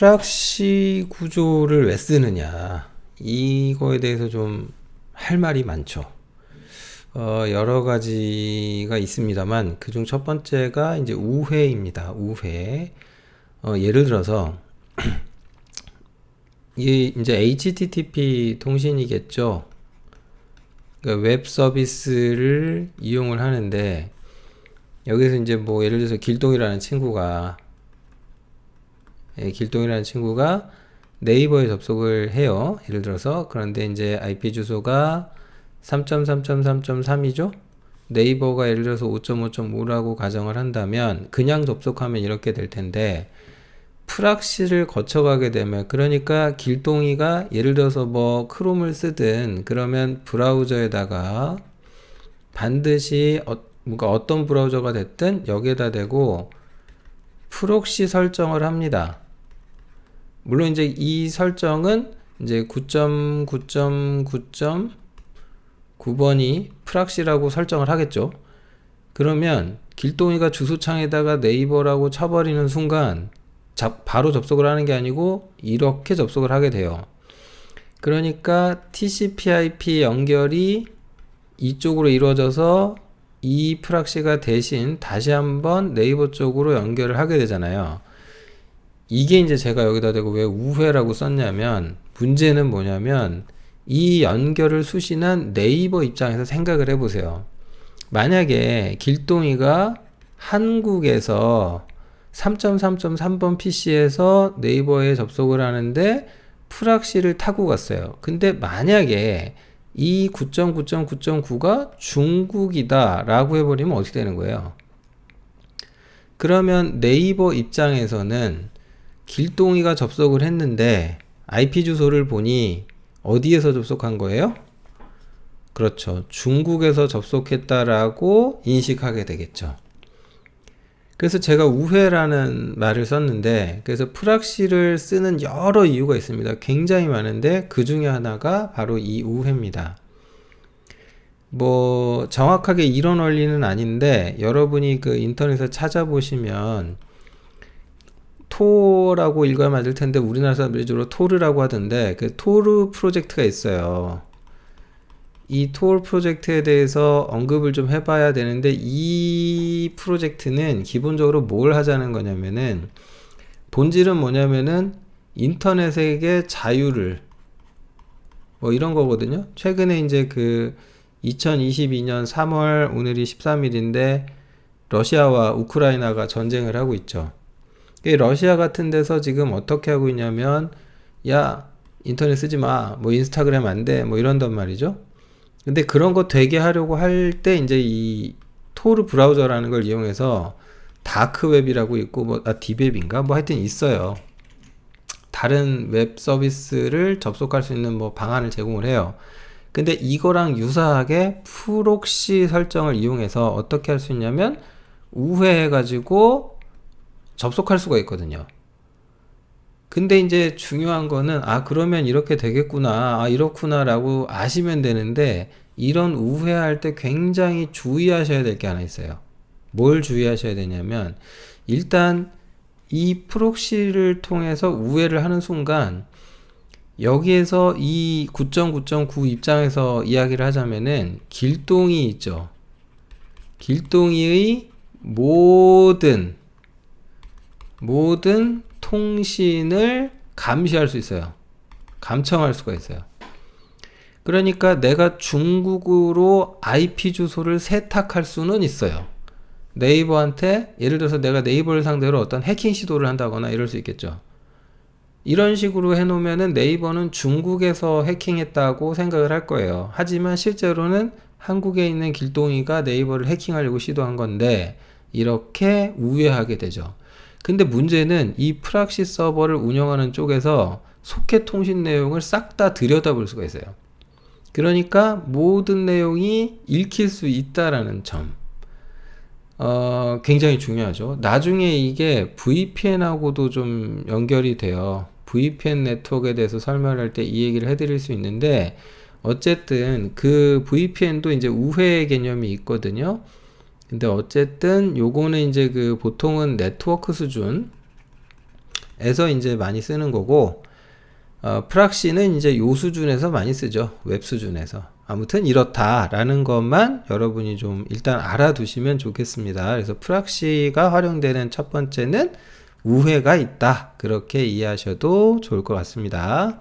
프락시 구조를 왜 쓰느냐, 이거에 대해서 좀 할 말이 많죠. 여러 가지가 있습니다만 그중 첫 번째가 이제 우회입니다. 우회. 예를 들어서 이 이제 HTTP 통신이겠죠. 그러니까 웹 서비스를 이용을 하는데, 여기서 이제 뭐 예를 들어서 길동이라는 친구가 네이버에 접속을 해요. 예를 들어서. 그런데 이제 IP 주소가 3.3.3.3이죠. 네이버가 예를 들어서 5.5.5라고 가정을 한다면 그냥 접속하면 이렇게 될 텐데, 프락시를 거쳐가게 되면, 그러니까 길동이가 예를 들어서 뭐 크롬을 쓰든 그러면 브라우저에다가 반드시 뭔가 어떤 브라우저가 됐든 여기에다 대고 프록시 설정을 합니다. 물론 이제 이 설정은 이제 9.9.9.9번이 프락시라고 설정을 하겠죠. 그러면 길동이가 주소창에다가 네이버라고 쳐버리는 순간 바로 접속을 하는 게 아니고 이렇게 접속을 하게 돼요. 그러니까 TCP/IP 연결이 이쪽으로 이루어져서 이 프락시가 대신 다시 한번 네이버 쪽으로 연결을 하게 되잖아요. 이게 이제 제가 여기다 대고 왜 우회라고 썼냐면, 문제는 뭐냐면 이 연결을 수신한 네이버 입장에서 생각을 해보세요. 만약에 길동이가 한국에서 3.3.3번 PC에서 네이버에 접속을 하는데 프락시를 타고 갔어요. 근데 만약에 이 9.9.9.9가 중국이다 라고 해버리면 어떻게 되는 거예요? 그러면 네이버 입장에서는 길동이가 접속을 했는데 IP 주소를 보니 어디에서 접속한 거예요? 그렇죠. 중국에서 접속했다라고 인식하게 되겠죠. 그래서 제가 우회라는 말을 썼는데, 그래서 프락시를 쓰는 여러 이유가 있습니다. 굉장히 많은데 그 중에 하나가 바로 이 우회입니다. 뭐 정확하게 이런 원리는 아닌데 여러분이 그 인터넷에 찾아보시면 토라고 읽어야 맞을 텐데 우리나라 사람들이 주로 토르라고 하던데, 그 토르 프로젝트가 있어요. 이 토르 프로젝트에 대해서 언급을 좀 해봐야 되는데, 이 프로젝트는 기본적으로 뭘 하자는 거냐면은, 본질은 뭐냐면은 인터넷에게 자유를, 뭐 이런 거거든요. 최근에 이제 그 2022년 3월, 오늘이 13일인데 러시아와 우크라이나가 전쟁을 하고 있죠. 러시아 같은 데서 지금 어떻게 하고 있냐면, 야 인터넷 쓰지 마, 뭐 인스타그램 안 돼, 뭐 이런단 말이죠. 근데 그런 거 되게 하려고 할 때 이제 이 토르 브라우저라는 걸 이용해서 다크웹이라고 있고, 뭐 디웹인가 뭐 하여튼 있어요. 다른 웹 서비스를 접속할 수 있는 뭐 방안을 제공을 해요. 근데 이거랑 유사하게 프록시 설정을 이용해서 어떻게 할 수 있냐면 우회해가지고 접속할 수가 있거든요. 근데 이제 중요한 거는, 그러면 이렇게 되겠구나, 이렇구나 라고 아시면 되는데, 이런 우회할 때 굉장히 주의하셔야 될 게 하나 있어요. 뭘 주의하셔야 되냐면, 일단 이 프록시를 통해서 우회를 하는 순간 여기에서 이 9.9.9 입장에서 이야기를 하자면은 길동이 있죠. 길동이의 모든 통신을 감시할 수 있어요. 감청할 수가 있어요. 그러니까 내가 중국으로 IP 주소를 세탁할 수는 있어요. 네이버한테, 예를 들어서 내가 네이버를 상대로 어떤 해킹 시도를 한다거나 이럴 수 있겠죠. 이런 식으로 해놓으면은 네이버는 중국에서 해킹했다고 생각을 할 거예요. 하지만 실제로는 한국에 있는 길동이가 네이버를 해킹하려고 시도한 건데 이렇게 우회하게 되죠. 근데 문제는 이 프락시 서버를 운영하는 쪽에서 소켓 통신 내용을 싹 다 들여다볼 수가 있어요. 그러니까 모든 내용이 읽힐 수 있다라는 점, 굉장히 중요하죠. 나중에 이게 VPN하고도 좀 연결이 돼요. VPN 네트워크에 대해서 설명할 때 이 얘기를 해드릴 수 있는데, 어쨌든 그 VPN도 이제 우회 개념이 있거든요. 근데 어쨌든 요거는 이제 그 보통은 네트워크 수준, 에서 이제 많이 쓰는 거고, 프락시는 이제 요 수준에서 많이 쓰죠. 웹 수준에서. 아무튼 이렇다라는 것만 여러분이 좀 일단 알아두시면 좋겠습니다. 그래서 프락시가 활용되는 첫 번째는 우회가 있다. 그렇게 이해하셔도 좋을 것 같습니다.